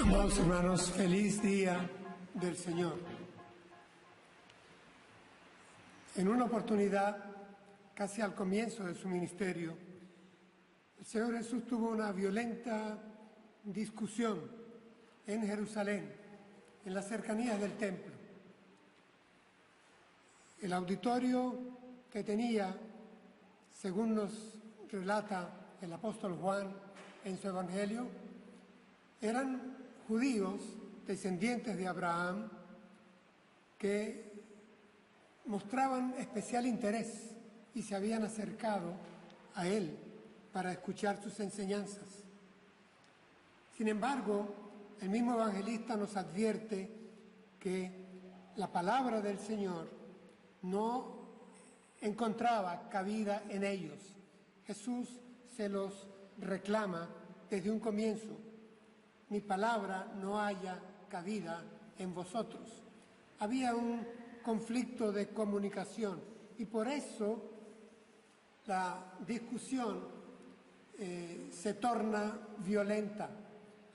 Amados hermanos, feliz día del Señor. En una oportunidad, casi al comienzo de su ministerio, el Señor Jesús tuvo una violenta discusión en Jerusalén, en las cercanías del templo. El auditorio que tenía, según nos relata el apóstol Juan en su Evangelio, eran judíos descendientes de Abraham que mostraban especial interés y se habían acercado a él para escuchar sus enseñanzas. Sin embargo, el mismo evangelista nos advierte que la palabra del Señor no encontraba cabida en ellos. Jesús se los reclama desde un comienzo: mi palabra no haya cabida en vosotros. Había un conflicto de comunicación y por eso la discusión se torna violenta,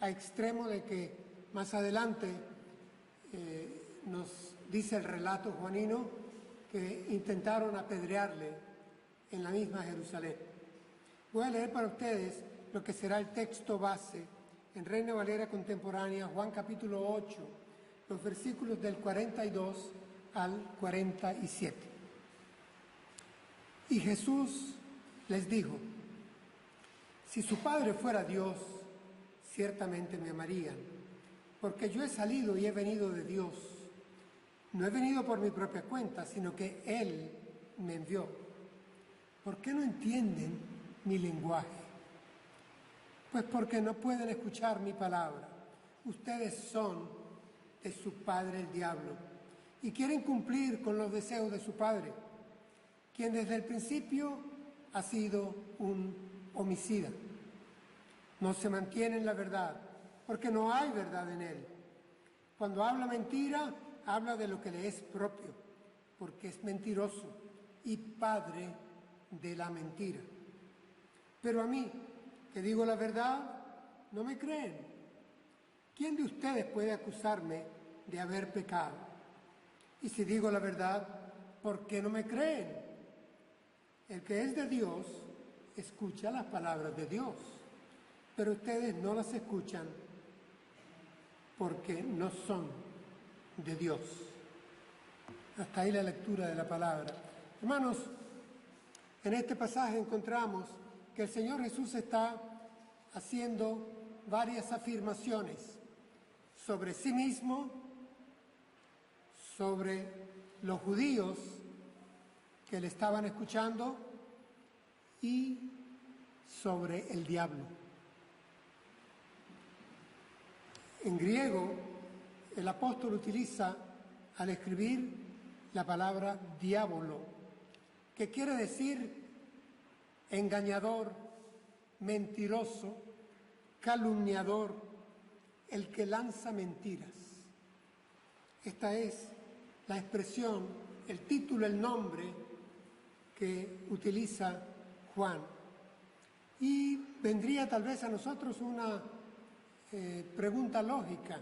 a extremo de que más adelante nos dice el relato juanino que intentaron apedrearle en la misma Jerusalén. Voy a leer para ustedes lo que será el texto base en Reina Valera Contemporánea, Juan capítulo 8, los versículos del 42 al 47. Y Jesús les dijo: si su Padre fuera Dios, ciertamente me amarían, porque yo he salido y he venido de Dios. No he venido por mi propia cuenta, sino que Él me envió. ¿Por qué no entienden mi lenguaje? Pues porque no pueden escuchar mi palabra. Ustedes son de su padre el diablo y quieren cumplir con los deseos de su padre, quien desde el principio ha sido un homicida. No se mantiene en la verdad, porque no hay verdad en él. Cuando habla mentira, habla de lo que le es propio, porque es mentiroso y padre de la mentira. Pero a mí, que digo la verdad, no me creen. ¿Quién de ustedes puede acusarme de haber pecado? Y si digo la verdad, ¿por qué no me creen? El que es de Dios escucha las palabras de Dios, pero ustedes no las escuchan porque no son de Dios. Hasta ahí la lectura de la palabra. Hermanos, en este pasaje encontramos que el Señor Jesús está haciendo varias afirmaciones sobre sí mismo, sobre los judíos que le estaban escuchando y sobre el diablo. En griego, el apóstol utiliza al escribir la palabra diablo, que quiere decir engañador, mentiroso, calumniador, el que lanza mentiras. Esta es la expresión, el título, el nombre que utiliza Juan. Y vendría tal vez a nosotros una pregunta lógica.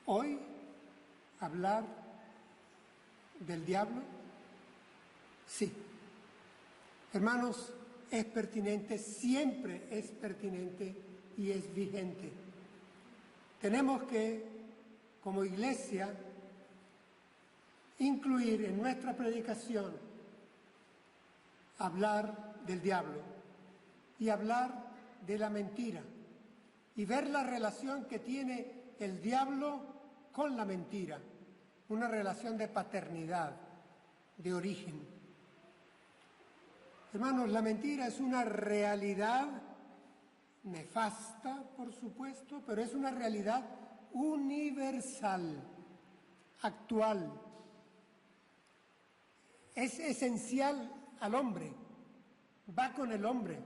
¿Hoy hablar del diablo? Sí. Hermanos, es pertinente, siempre es pertinente y es vigente. Tenemos que, como iglesia, incluir en nuestra predicación hablar del diablo y hablar de la mentira y ver la relación que tiene el diablo con la mentira, una relación de paternidad, de origen. Hermanos, la mentira es una realidad nefasta, por supuesto, pero es una realidad universal, actual. Es esencial al hombre, va con el hombre.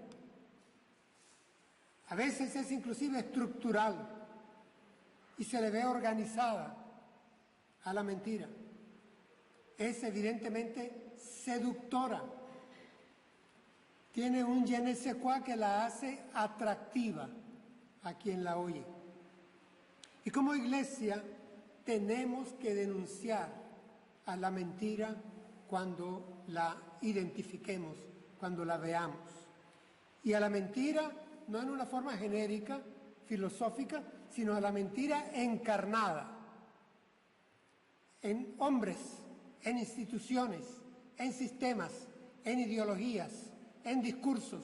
A veces es inclusive estructural y se le ve organizada a la mentira. Es evidentemente seductora. Tiene un je ne sais quoi que la hace atractiva, a quien la oye. Y como iglesia tenemos que denunciar a la mentira cuando la identifiquemos, cuando la veamos. Y a la mentira no en una forma genérica, filosófica, sino a la mentira encarnada en hombres, en instituciones, en sistemas, en ideologías, en discursos.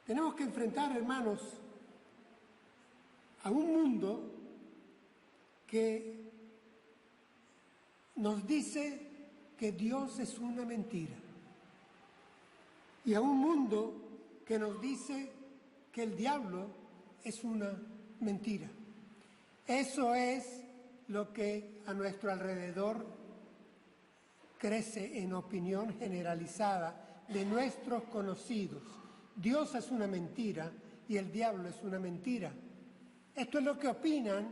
Tenemos que enfrentar, hermanos, a un mundo que nos dice que Dios es una mentira y a un mundo que nos dice que el diablo es una mentira. Eso es lo que a nuestro alrededor crece en opinión generalizada de nuestros conocidos. Dios es una mentira y el diablo es una mentira. Esto es lo que opinan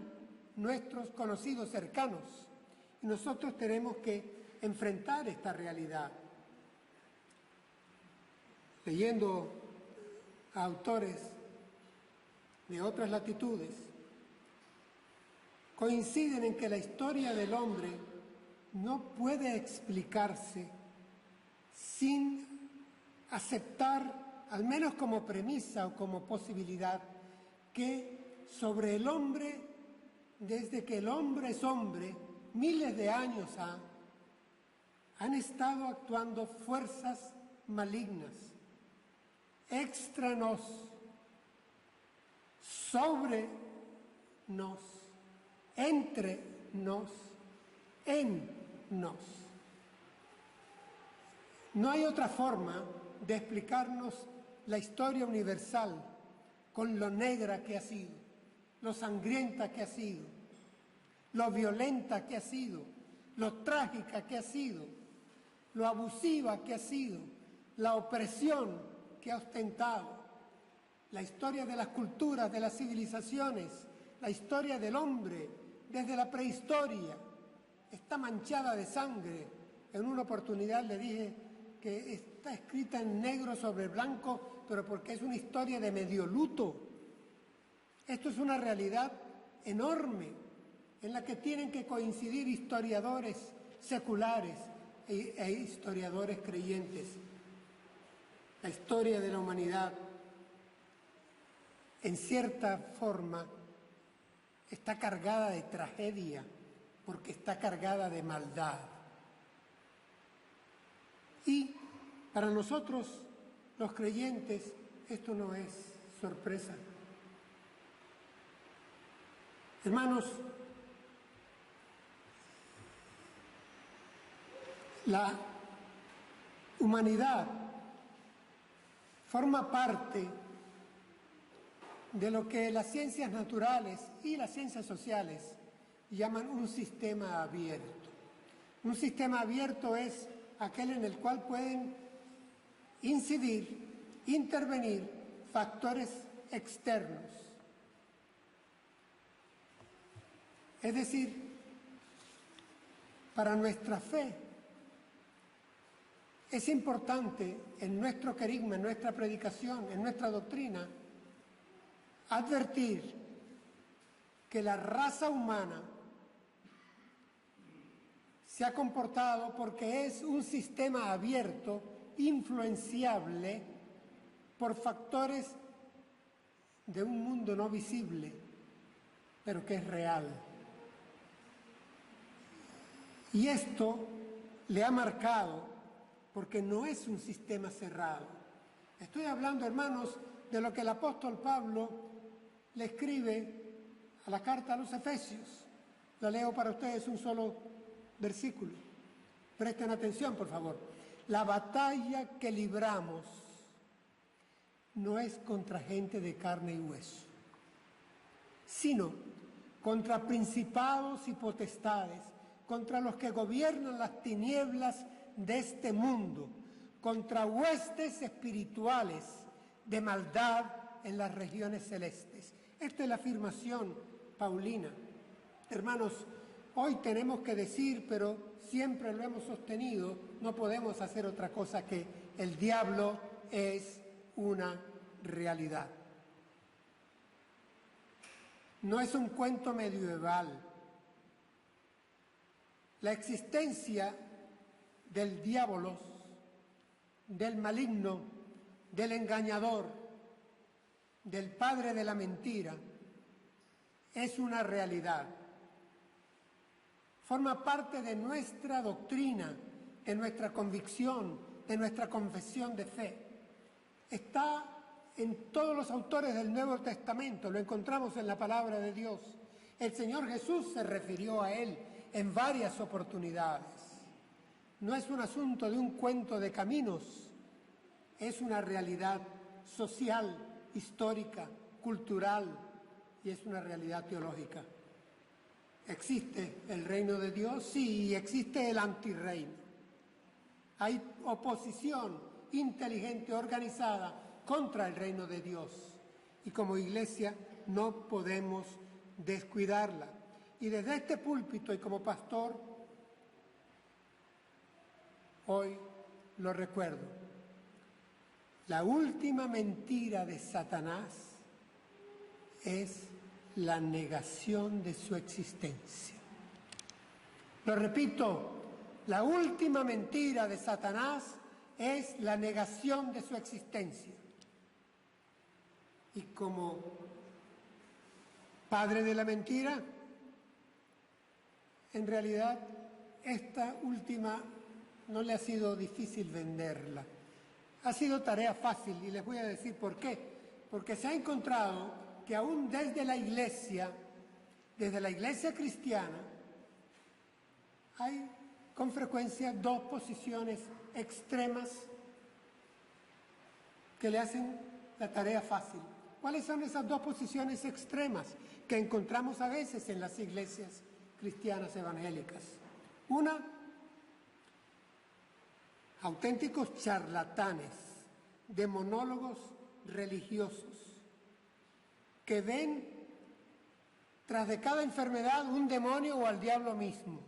nuestros conocidos cercanos. Y nosotros tenemos que enfrentar esta realidad. Leyendo a autores de otras latitudes, coinciden en que la historia del hombre no puede explicarse sin aceptar, al menos como premisa o como posibilidad, que sobre el hombre, desde que el hombre es hombre, miles de años han estado actuando fuerzas malignas, extra nos, sobre nos, entre nos, en nos. No hay otra forma de explicarnos la historia universal con lo negra que ha sido, lo sangrienta que ha sido, lo violenta que ha sido, lo trágica que ha sido, lo abusiva que ha sido, la opresión que ha ostentado, la historia de las culturas, de las civilizaciones, la historia del hombre desde la prehistoria está manchada de sangre. En una oportunidad le dije que está escrita en negro sobre blanco, pero porque es una historia de medio luto. Esto es una realidad enorme en la que tienen que coincidir historiadores seculares e historiadores creyentes. La historia de la humanidad, en cierta forma, está cargada de tragedia, porque está cargada de maldad. Y para nosotros, los creyentes, esto no es sorpresa. Hermanos, la humanidad forma parte de lo que las ciencias naturales y las ciencias sociales llaman un sistema abierto. Un sistema abierto es aquel en el cual pueden incidir, intervenir factores externos. Es decir, para nuestra fe es importante en nuestro querigma, en nuestra predicación, en nuestra doctrina, advertir que la raza humana se ha comportado porque es un sistema abierto, influenciable por factores de un mundo no visible, pero que es real. Y esto le ha marcado porque no es un sistema cerrado. Estoy hablando, hermanos, de lo que el apóstol Pablo le escribe a la carta a los Efesios. La leo para ustedes un solo versículo. Presten atención, por favor. La batalla que libramos no es contra gente de carne y hueso, sino contra principados y potestades, contra los que gobiernan las tinieblas de este mundo, contra huestes espirituales de maldad en las regiones celestes. Esta es la afirmación paulina. Hermanos, hoy tenemos que decir, pero siempre lo hemos sostenido, no podemos hacer otra cosa que el diablo es una realidad. no es un cuento medieval. La existencia del diablo, del maligno, del engañador, del padre de la mentira, es una realidad. Forma parte de nuestra doctrina, de nuestra convicción, de nuestra confesión de fe. Está en todos los autores del Nuevo Testamento, lo encontramos en la palabra de Dios. El Señor Jesús se refirió a él en varias oportunidades. No es un asunto de un cuento de caminos, es una realidad social, histórica, cultural y es una realidad teológica. ¿Existe el reino de Dios? Sí, y existe el antirreino. Hay oposición inteligente, organizada contra el reino de Dios. Y como iglesia no podemos descuidarla. Y desde este púlpito y como pastor, hoy lo recuerdo. La última mentira de Satanás es la negación de su existencia. Lo repito, la última mentira de Satanás es la negación de su existencia. Y como padre de la mentira, en realidad esta última no le ha sido difícil venderla. Ha sido tarea fácil y les voy a decir por qué. Porque se ha encontrado que aún desde la iglesia cristiana, hay con frecuencia dos posiciones extremas que le hacen la tarea fácil. ¿Cuáles son esas dos posiciones extremas que encontramos a veces en las iglesias cristianas evangélicas? Una, auténticos charlatanes, demonólogos religiosos, que ven tras de cada enfermedad un demonio o al diablo mismo.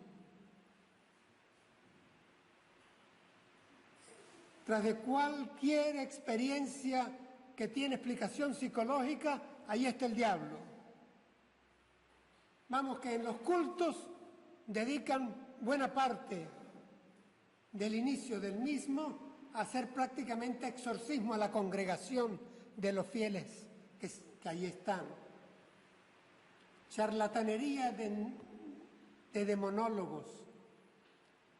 Tras de cualquier experiencia que tiene explicación psicológica, ahí está el diablo. Vamos, que en los cultos dedican buena parte del inicio del mismo a hacer prácticamente exorcismo a la congregación de los fieles que ahí están. Charlatanería de demonólogos.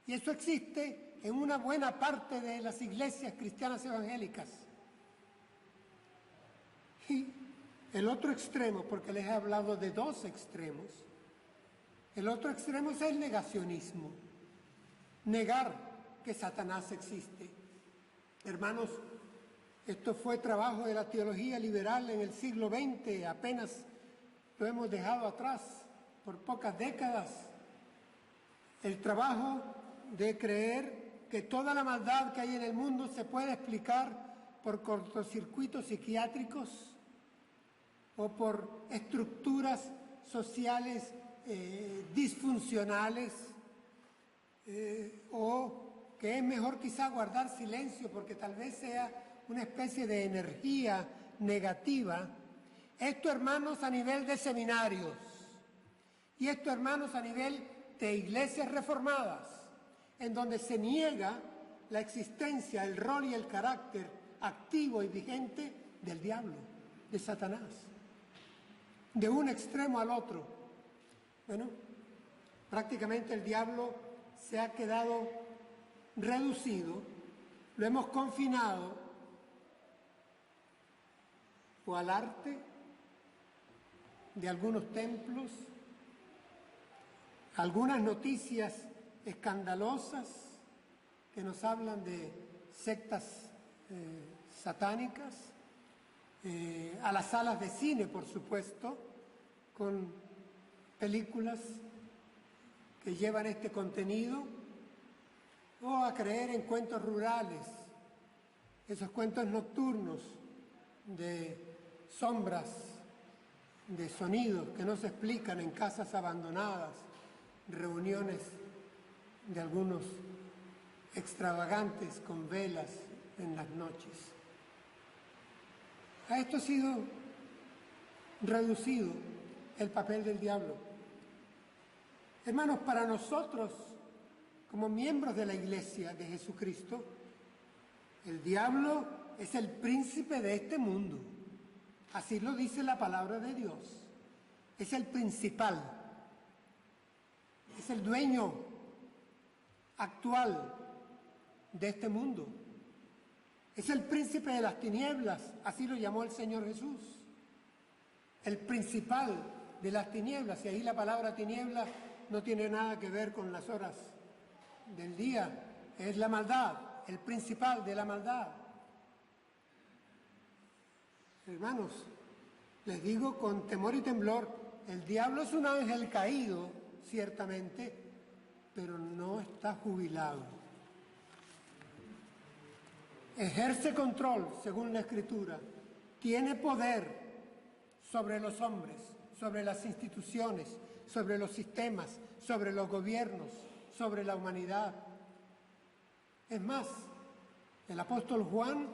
Y eso existe en una buena parte de las iglesias cristianas evangélicas. Y el otro extremo, porque les he hablado de dos extremos, el otro extremo es el negacionismo. Negar que Satanás existe. Hermanos, esto fue trabajo de la teología liberal en el siglo XX, apenas lo hemos dejado atrás por pocas décadas. El trabajo de creer que toda la maldad que hay en el mundo se puede explicar por cortocircuitos psiquiátricos o por estructuras sociales disfuncionales, o que es mejor quizá guardar silencio porque tal vez sea una especie de energía negativa. Esto, hermanos, a nivel de seminarios y esto, hermanos, a nivel de iglesias reformadas, en donde se niega la existencia, el rol y el carácter activo y vigente del diablo, de Satanás, de un extremo al otro. Bueno, prácticamente el diablo se ha quedado reducido, lo hemos confinado o al arte de algunos templos, algunas noticias escandalosas que nos hablan de sectas satánicas, a las salas de cine, por supuesto, con películas que llevan este contenido, o a creer en cuentos rurales, esos cuentos nocturnos de sombras, de sonidos que no se explican en casas abandonadas, reuniones de algunos extravagantes con velas en las noches. A esto ha sido reducido el papel del diablo. Hermanos, para nosotros, como miembros de la Iglesia de Jesucristo, el diablo es el príncipe de este mundo. Así lo dice la palabra de Dios. Es el principal. Es el dueño actual de este mundo. Es el príncipe de las tinieblas, así lo llamó el Señor Jesús. El principal de las tinieblas, y ahí la palabra tiniebla no tiene nada que ver con las horas del día, es la maldad, el principal de la maldad. Hermanos, les digo con temor y temblor, el diablo es un ángel caído, ciertamente, pero no está jubilado. Ejerce control, según la Escritura, tiene poder sobre los hombres, sobre las instituciones, sobre los sistemas, sobre los gobiernos, sobre la humanidad. Es más, el apóstol Juan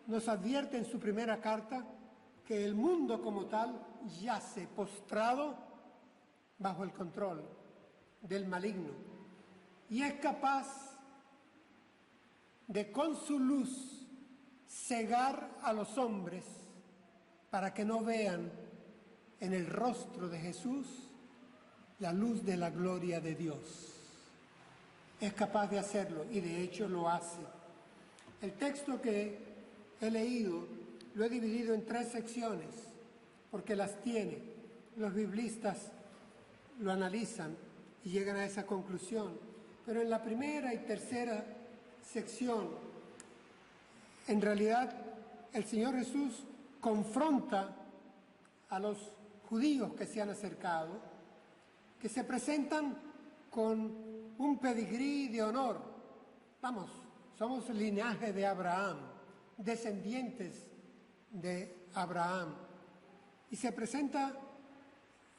nos advierte en su primera carta que el mundo como tal yace postrado bajo el control del maligno y es capaz de con su luz cegar a los hombres para que no vean en el rostro de Jesús la luz de la gloria de Dios. Es capaz de hacerlo y de hecho lo hace. El texto que he leído lo he dividido en 3 secciones porque las tiene. Los biblistas lo analizan y llegan a esa conclusión. Pero en la primera y tercera sección, en realidad el Señor Jesús confronta a los judíos que se han acercado, que se presentan con un pedigrí de honor. Vamos, somos linaje de Abraham, descendientes de Abraham. Y se presenta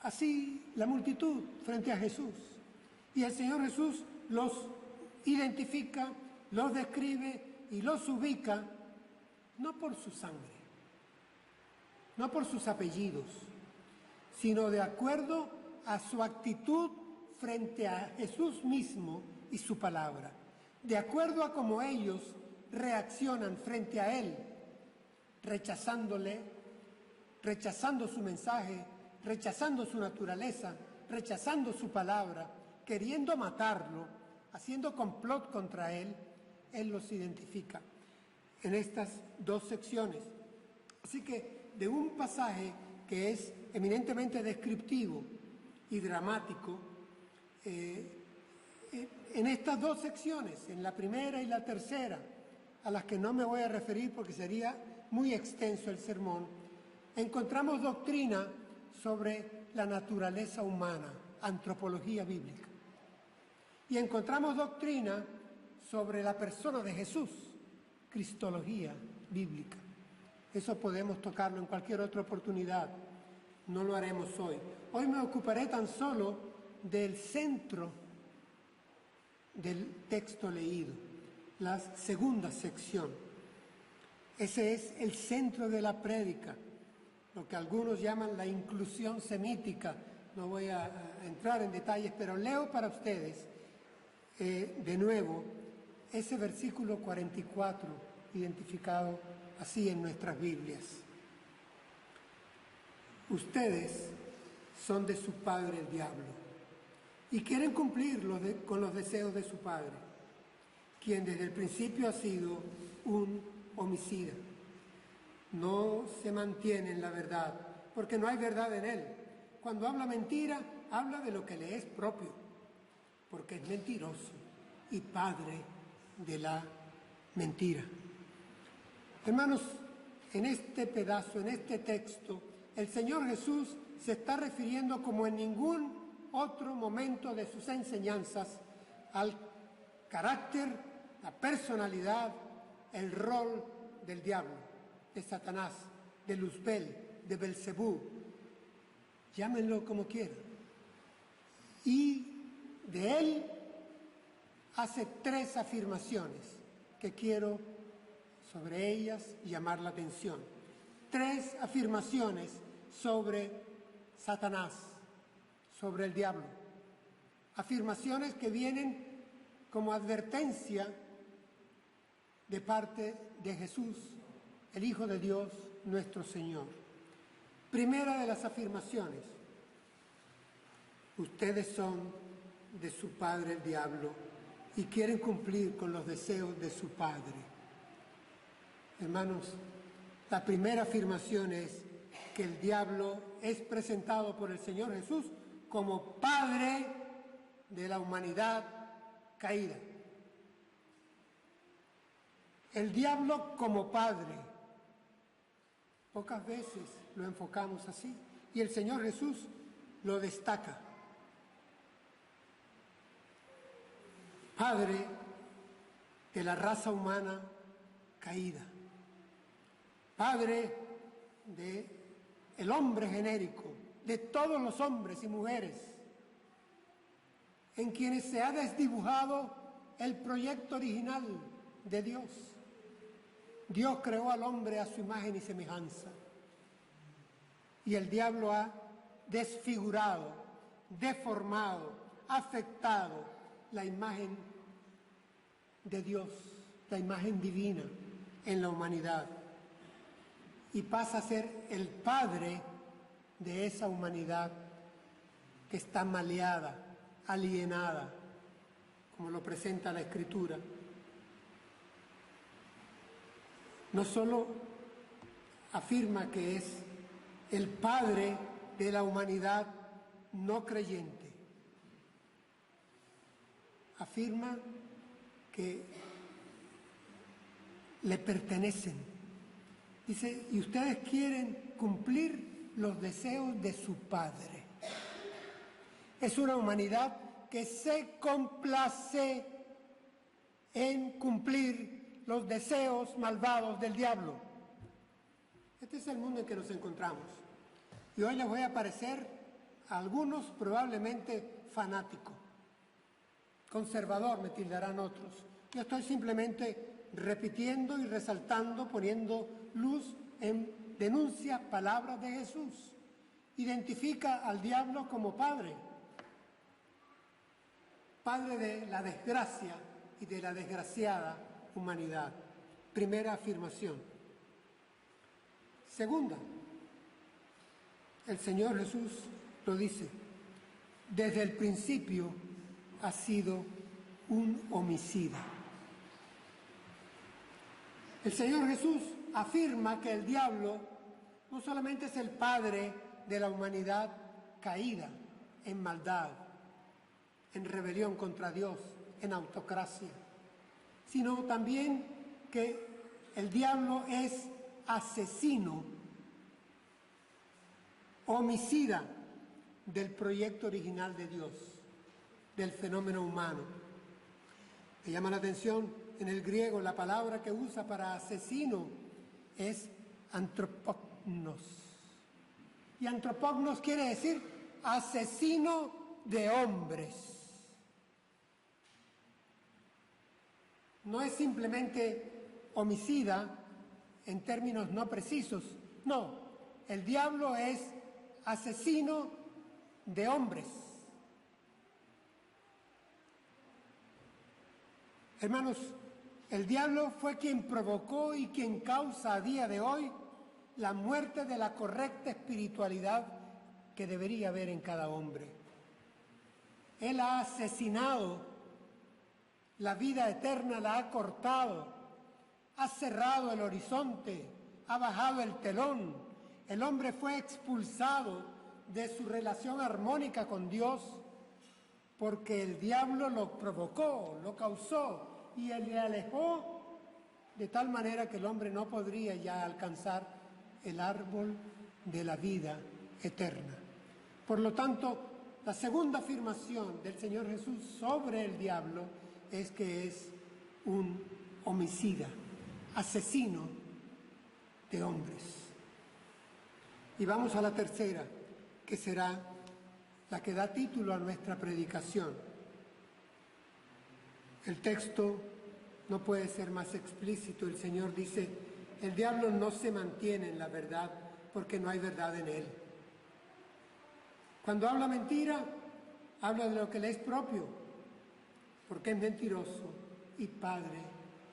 así la multitud frente a Jesús. Y el Señor Jesús los identifica, los describe y los ubica, no por su sangre, no por sus apellidos, sino de acuerdo a su actitud frente a Jesús mismo y su palabra, de acuerdo a cómo ellos reaccionan frente a Él, rechazándole, rechazando su mensaje, rechazando su naturaleza, rechazando su palabra, queriendo matarlo, haciendo complot contra Él. Él los identifica en estas 2 secciones. Así que de un pasaje que es eminentemente descriptivo y dramático, en estas 2 secciones, en la primera y la tercera, a las que no me voy a referir porque sería muy extenso el sermón, encontramos doctrina sobre la naturaleza humana, antropología bíblica. Y encontramos doctrina sobre la persona de Jesús, cristología bíblica. Eso podemos tocarlo en cualquier otra oportunidad, no lo haremos hoy. Hoy me ocuparé tan solo del centro del texto leído, la segunda sección. Ese es el centro de la prédica, lo que algunos llaman la inclusión semítica. No voy a entrar en detalles, pero leo para ustedes de nuevo ese versículo 44, identificado así en nuestras Biblias. Ustedes son de su padre el diablo y quieren cumplir con los deseos de su padre, quien desde el principio ha sido un homicida. No se mantiene en la verdad, porque no hay verdad en él. Cuando habla mentira, habla de lo que le es propio, porque es mentiroso y padre de la mentira. Hermanos, en este pedazo, en este texto, el Señor Jesús se está refiriendo como en ningún otro momento de sus enseñanzas al carácter, la personalidad, el rol del diablo, de Satanás, de Luzbel, de Belcebú, llámenlo como quieran. Y de él hace 3 afirmaciones que quiero sobre ellas llamar la atención. 3 afirmaciones sobre Satanás sobre el diablo. Afirmaciones que vienen como advertencia de parte de Jesús, el Hijo de Dios, nuestro Señor. Primera de las afirmaciones: ustedes son de su padre el diablo y quieren cumplir con los deseos de su padre. Hermanos, la primera afirmación es que el diablo es presentado por el Señor Jesús como padre de la humanidad caída. El diablo como padre. Pocas veces lo enfocamos así y el Señor Jesús lo destaca. Padre de la raza humana caída. Padre del hombre genérico, de todos los hombres y mujeres, en quienes se ha desdibujado el proyecto original de Dios. Dios creó al hombre a su imagen y semejanza, y el diablo ha desfigurado, deformado, afectado la imagen de Dios, la imagen divina en la humanidad, y pasa a ser el padre de esa humanidad que está maleada, alienada, como lo presenta la Escritura. No solo afirma que es el padre de la humanidad no creyente, afirma que le pertenecen. Dice, y ustedes quieren cumplir los deseos de su padre. Es una humanidad que se complace en cumplir los deseos malvados del diablo. Este es el mundo en que nos encontramos. Y hoy les voy a parecer a algunos probablemente fanático, conservador, me tildarán otros. Yo estoy simplemente repitiendo y resaltando, poniendo luz en denuncia palabras de Jesús. Identifica al diablo como padre, padre de la desgracia y de la desgraciada humanidad. Primera afirmación. Segunda, el Señor Jesús lo dice, desde el principio ha sido un homicida. El Señor Jesús afirma que el diablo no solamente es el padre de la humanidad caída en maldad, en rebelión contra Dios, en autocracia, sino también que el diablo es asesino, homicida del proyecto original de Dios, del fenómeno humano. Me llama la atención, en el griego la palabra que usa para asesino es antropognos. Y antropognos quiere decir asesino de hombres. No es simplemente homicida en términos no precisos, no, el diablo es asesino de hombres. Hermanos, el diablo fue quien provocó y quien causa a día de hoy la muerte de la correcta espiritualidad que debería haber en cada hombre. Él ha asesinado la vida eterna, la ha cortado, ha cerrado el horizonte, ha bajado el telón. El hombre fue expulsado de su relación armónica con Dios porque el diablo lo provocó, lo causó y él le alejó de tal manera que el hombre no podría ya alcanzar el árbol de la vida eterna. Por lo tanto, la segunda afirmación del Señor Jesús sobre el diablo es que es un homicida, asesino de hombres. Y vamos a la tercera, que será la que da título a nuestra predicación. El texto no puede ser más explícito. El Señor dice, el diablo no se mantiene en la verdad porque no hay verdad en él. Cuando habla mentira, habla de lo que le es propio, porque es mentiroso y padre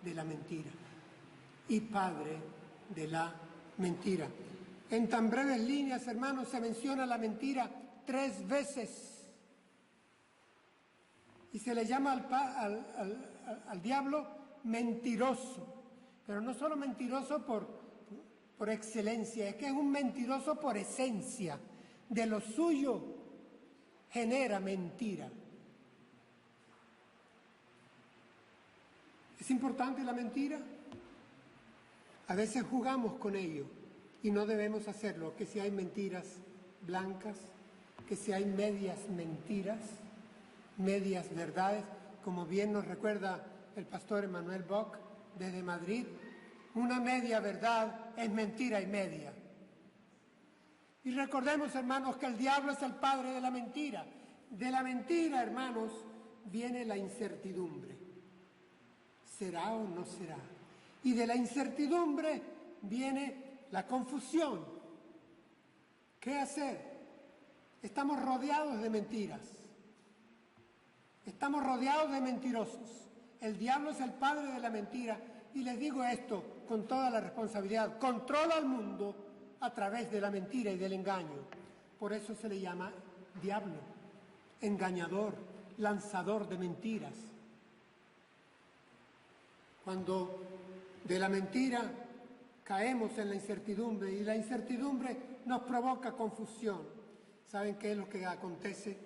de la mentira. Y padre de la mentira. En tan breves líneas, hermanos, se menciona la mentira 3 veces. Y se le llama al diablo mentiroso. Pero no solo mentiroso por excelencia, es que es un mentiroso por esencia. De lo suyo genera mentira. ¿Es importante la mentira? A veces jugamos con ello y no debemos hacerlo, que si hay mentiras blancas, que si hay medias mentiras, medias verdades, como bien nos recuerda el pastor Emanuel Bock desde Madrid, una media verdad es mentira y media. Y recordemos, hermanos, que el diablo es el padre de la mentira. De la mentira, hermanos, viene la incertidumbre. ¿Será o no será? Y de la incertidumbre viene la confusión. ¿Qué hacer? Estamos rodeados de mentiras. Estamos rodeados de mentirosos. El diablo es el padre de la mentira. Y les digo esto con toda la responsabilidad. Controla al mundo a través de la mentira y del engaño. Por eso se le llama diablo, engañador, lanzador de mentiras. Cuando de la mentira caemos en la incertidumbre y la incertidumbre nos provoca confusión. ¿Saben qué es lo que acontece?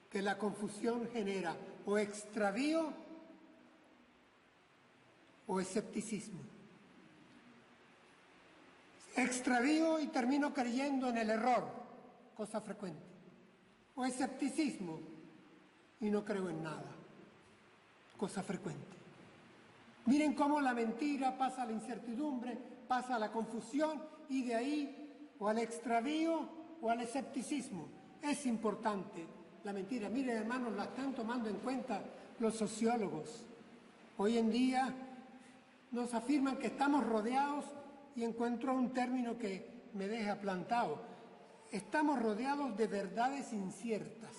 Que la confusión genera o extravío o escepticismo. Extravío y termino creyendo en el error, cosa frecuente. O escepticismo y no creo en nada, cosa frecuente. Miren cómo la mentira pasa a la incertidumbre, pasa a la confusión y de ahí o al extravío o al escepticismo. Es importante la mentira. Miren, hermanos, la están tomando en cuenta los sociólogos. Hoy en día nos afirman que estamos rodeados, y encuentro un término que me deja plantado. Estamos rodeados de verdades inciertas.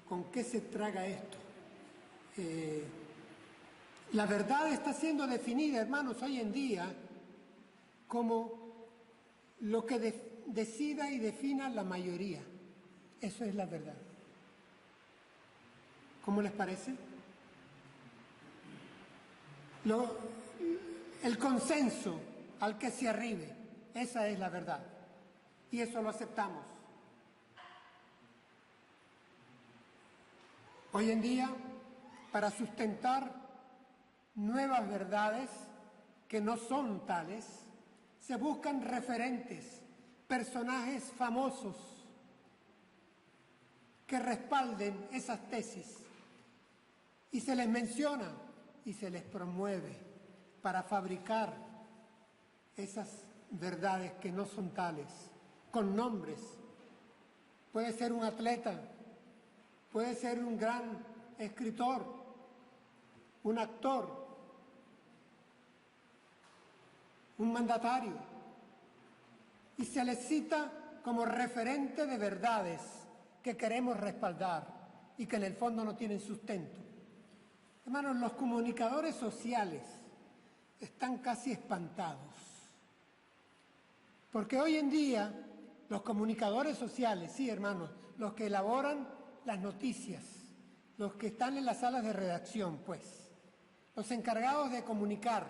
¿Con qué se traga esto? La verdad está siendo definida, hermanos, hoy en día como lo que decida y defina la mayoría. Eso es la verdad. ¿Cómo les parece? El consenso al que se arribe, esa es la verdad. Y eso lo aceptamos. Hoy en día, para sustentar nuevas verdades que no son tales, se buscan referentes, personajes famosos que respalden esas tesis y se les menciona y se les promueve para fabricar esas verdades que no son tales, con nombres. Puede ser un atleta, puede ser un gran escritor, un actor, un mandatario, y se les cita como referente de verdades que queremos respaldar y que en el fondo no tienen sustento. Hermanos, los comunicadores sociales están casi espantados, porque hoy en día los comunicadores sociales, sí, hermanos, los que elaboran las noticias, los que están en las salas de redacción, pues, los encargados de comunicar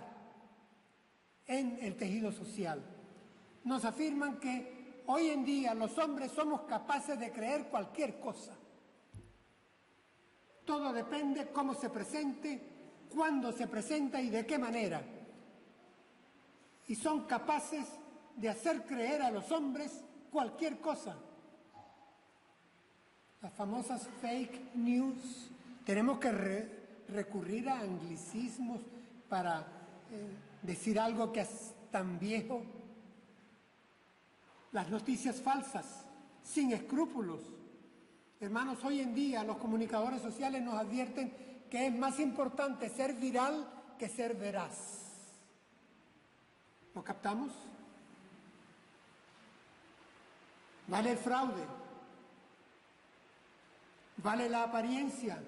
en el tejido social, nos afirman que hoy en día los hombres somos capaces de creer cualquier cosa. Todo depende cómo se presente, cuándo se presenta y de qué manera. Y son capaces de hacer creer a los hombres cualquier cosa. Las famosas fake news. Tenemos que recurrir a anglicismos para decir algo que es tan viejo. Las noticias falsas, sin escrúpulos. Hermanos, hoy en día los comunicadores sociales nos advierten que es más importante ser viral que ser veraz. ¿Lo captamos? Vale el fraude, vale la apariencia,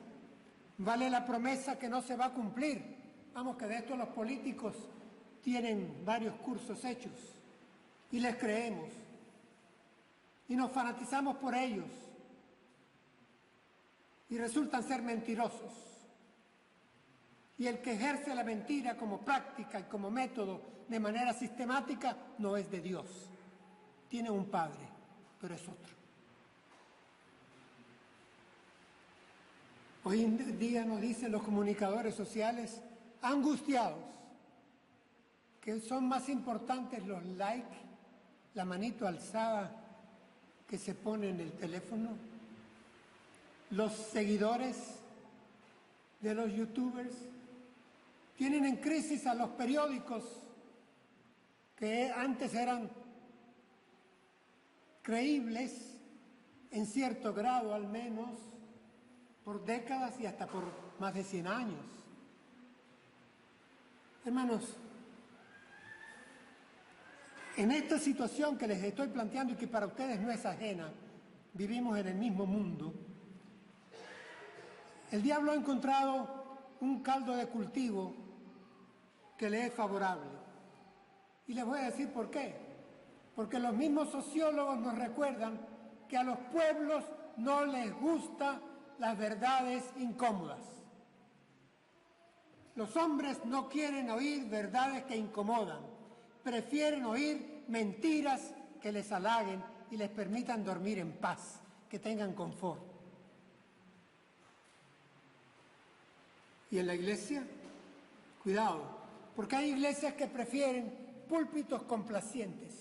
vale la promesa que no se va a cumplir. Vamos, que de esto los políticos tienen varios cursos hechos y les creemos y nos fanatizamos por ellos y resultan ser mentirosos. Y el que ejerce la mentira como práctica y como método de manera sistemática no es de Dios. Tiene un padre, pero es otro. Hoy en día nos dicen los comunicadores sociales angustiados que son más importantes los likes, la manito alzada que se pone en el teléfono, los seguidores de los youtubers. Tienen en crisis a los periódicos que antes eran creíbles, en cierto grado al menos, por décadas y hasta por más de 100 años. Hermanos, en esta situación que les estoy planteando y que para ustedes no es ajena, vivimos en el mismo mundo, el diablo ha encontrado un caldo de cultivo que le es favorable. Y les voy a decir por qué. Porque los mismos sociólogos nos recuerdan que a los pueblos no les gustan las verdades incómodas. Los hombres no quieren oír verdades que incomodan, prefieren oír mentiras que les halaguen y les permitan dormir en paz, que tengan confort. ¿Y en la iglesia? Cuidado, porque hay iglesias que prefieren púlpitos complacientes,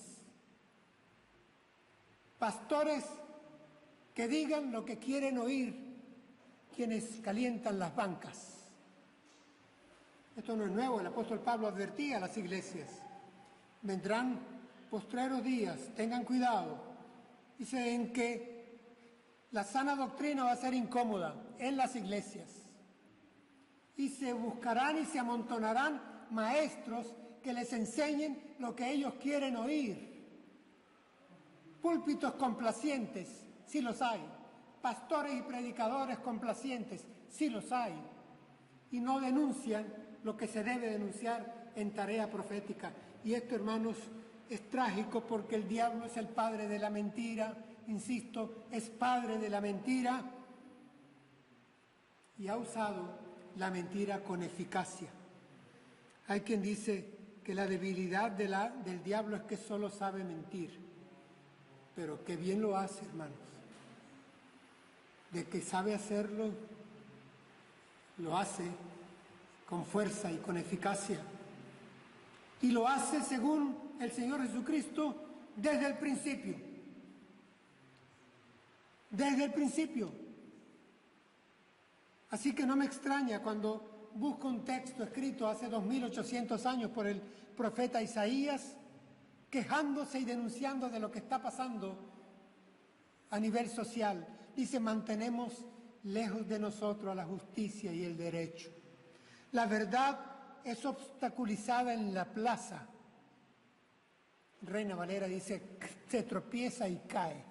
pastores que digan lo que quieren oír quienes calientan las bancas. Esto no es nuevo, el apóstol Pablo advertía a las iglesias: vendrán postreros días, tengan cuidado. Dice en que la sana doctrina va a ser incómoda en las iglesias. Y se buscarán y se amontonarán maestros que les enseñen lo que ellos quieren oír. Púlpitos complacientes, sí los hay. Pastores y predicadores complacientes, sí los hay. Y no denuncian lo que se debe denunciar en tarea profética. Y esto, hermanos, es trágico porque el diablo es el padre de la mentira, insisto, es padre de la mentira y ha usado la mentira con eficacia. Hay quien dice que la debilidad del diablo es que solo sabe mentir, pero qué bien lo hace, hermanos. De que sabe hacerlo, lo hace con fuerza y con eficacia. Y lo hace, según el Señor Jesucristo, desde el principio. Desde el principio. Así que no me extraña cuando busco un texto escrito hace 2800 años por el profeta Isaías, quejándose y denunciando de lo que está pasando a nivel social. Dice: mantenemos lejos de nosotros a la justicia y el derecho. La verdad es obstaculizada en la plaza. Reina Valera dice: se tropieza y cae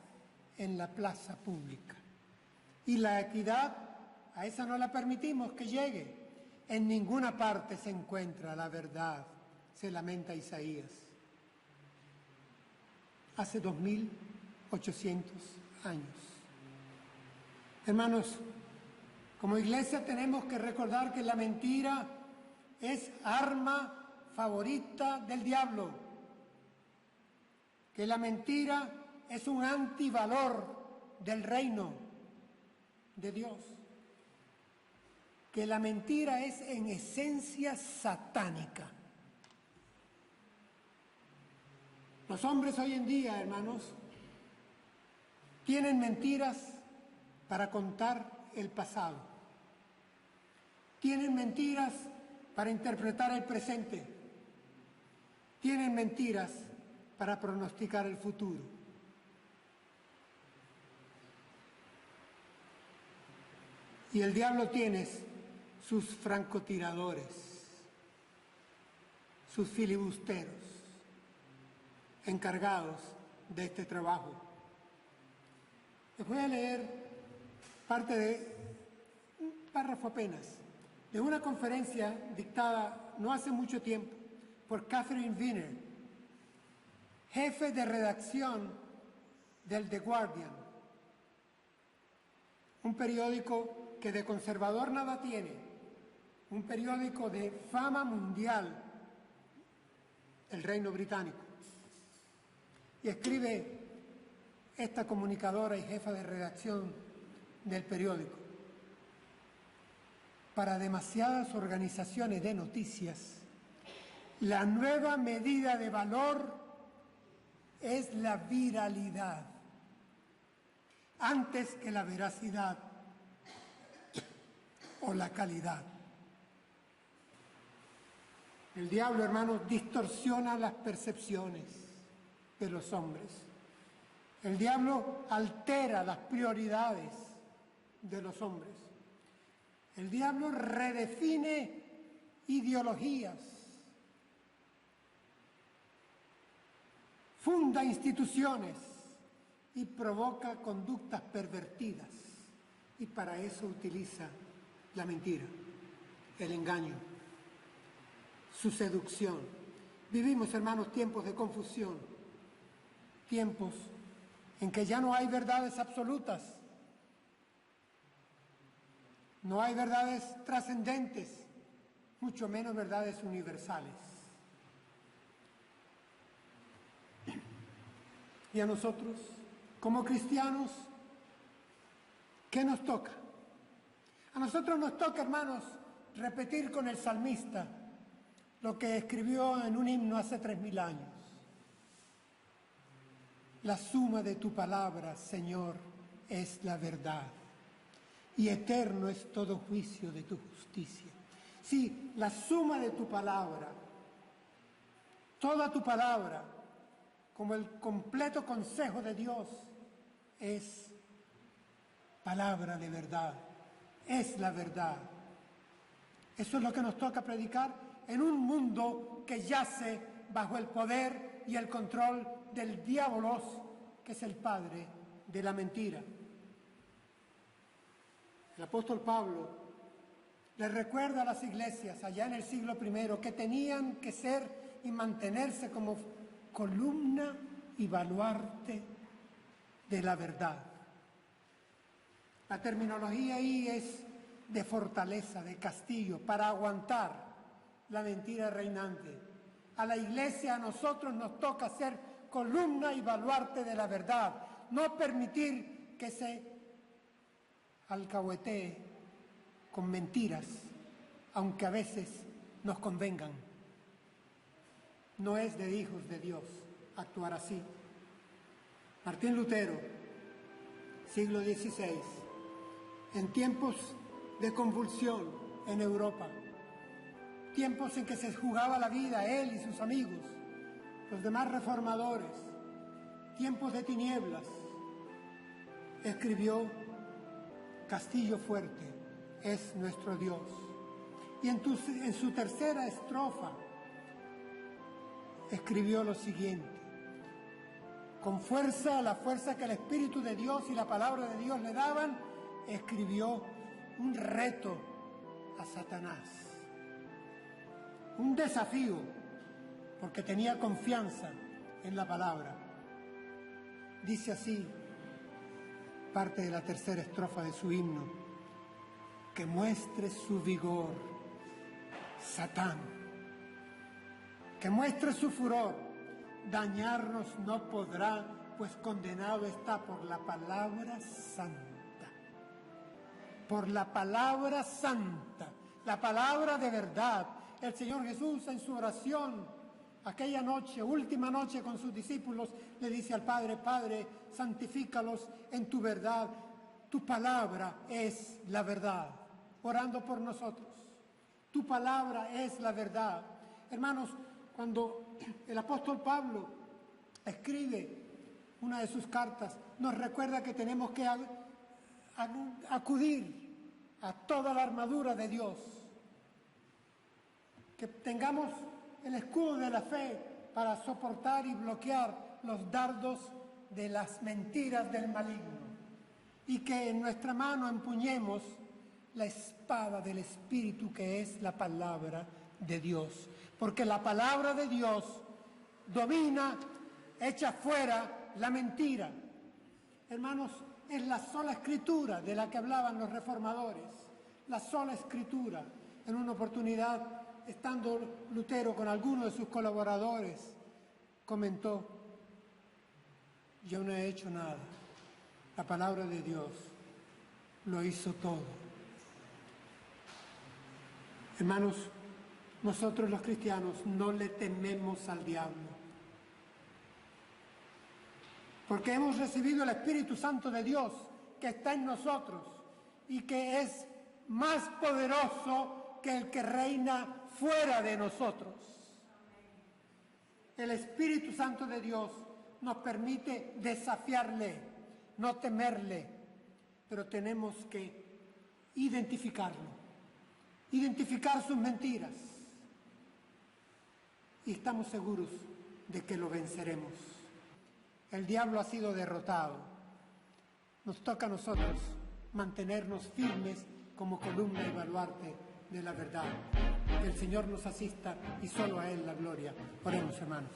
en la plaza pública. Y la equidad, a esa no la permitimos que llegue. En ninguna parte se encuentra la verdad, se lamenta Isaías. Hace 2800 años. Hermanos, como iglesia tenemos que recordar que la mentira es arma favorita del diablo, que la mentira es un antivalor del reino de Dios, que la mentira es en esencia satánica. Los hombres hoy en día, hermanos, tienen mentiras para contar el pasado. Tienen mentiras para interpretar el presente. Tienen mentiras para pronosticar el futuro. Y el diablo tiene sus francotiradores, sus filibusteros, encargados de este trabajo. Les voy a leer parte de un párrafo apenas de una conferencia dictada no hace mucho tiempo por Catherine Viner, jefe de redacción del The Guardian, un periódico que de conservador nada tiene, un periódico de fama mundial, el Reino Británico. Y escribe esta comunicadora y jefa de redacción del periódico: para demasiadas organizaciones de noticias, la nueva medida de valor es la viralidad antes que la veracidad o la calidad. El diablo, hermanos, distorsiona las percepciones de los hombres. El diablo altera las prioridades de los hombres. El diablo redefine ideologías, funda instituciones y provoca conductas pervertidas. Y para eso utiliza la mentira, el engaño, su seducción. Vivimos, hermanos, tiempos de confusión, tiempos en que ya no hay verdades absolutas, no hay verdades trascendentes, mucho menos verdades universales. Y a nosotros, como cristianos, ¿qué nos toca? A nosotros nos toca, hermanos, repetir con el salmista lo que escribió en un himno hace 3000 años. La suma de tu palabra, Señor, es la verdad, y eterno es todo juicio de tu justicia. Sí, la suma de tu palabra, toda tu palabra, como el completo consejo de Dios, es palabra de verdad, es la verdad. Eso es lo que nos toca predicar en un mundo que yace bajo el poder y el control del diabolos, que es el padre de la mentira. El apóstol Pablo le recuerda a las iglesias allá en el siglo I que tenían que ser y mantenerse como columna y baluarte de la verdad. La terminología ahí es de fortaleza, de castillo, para aguantar la mentira reinante. A la iglesia, a nosotros nos toca ser columna y baluarte de la verdad, no permitir que se alcahuetee con mentiras, aunque a veces nos convengan. No es de hijos de Dios actuar así. Martín Lutero, siglo XVI, en tiempos de convulsión en Europa, tiempos en que se jugaba la vida él y sus amigos, los demás reformadores, tiempos de tinieblas, escribió: Castillo fuerte es nuestro Dios. Y en su tercera estrofa escribió lo siguiente: con fuerza, la fuerza que el Espíritu de Dios y la palabra de Dios le daban, escribió un reto a Satanás, un desafío, porque tenía confianza en la palabra. Dice así parte de la tercera estrofa de su himno: que muestre su vigor, Satán, que muestre su furor, dañarnos no podrá, pues condenado está por la palabra santa. Por la palabra santa, la palabra de verdad. El Señor Jesús en su oración, aquella noche, última noche con sus discípulos, le dice al Padre: Padre, santifícalos en tu verdad, tu palabra es la verdad. Orando por nosotros, tu palabra es la verdad. Hermanos, cuando el apóstol Pablo escribe una de sus cartas, nos recuerda que tenemos que acudir a toda la armadura de Dios, que tengamos el escudo de la fe para soportar y bloquear los dardos de las mentiras del maligno. y que en nuestra mano empuñemos la espada del Espíritu, que es la palabra de Dios. Porque la palabra de Dios domina, echa fuera la mentira. Hermanos, es la sola escritura de la que hablaban los reformadores, la sola escritura. En una oportunidad, estando Lutero con alguno de sus colaboradores, comentó: yo no he hecho nada, la palabra de Dios lo hizo todo. Hermanos, nosotros los cristianos no le tememos al diablo, porque hemos recibido el Espíritu Santo de Dios que está en nosotros y que es más poderoso que el que reina fuera de nosotros. El Espíritu Santo de Dios nos permite desafiarle, no temerle, pero tenemos que identificarlo, identificar sus mentiras, y estamos seguros de que lo venceremos. El diablo ha sido derrotado. Nos toca a nosotros mantenernos firmes como columna y baluarte de la verdad. Que el Señor nos asista y solo a Él la gloria. Oremos, hermanos.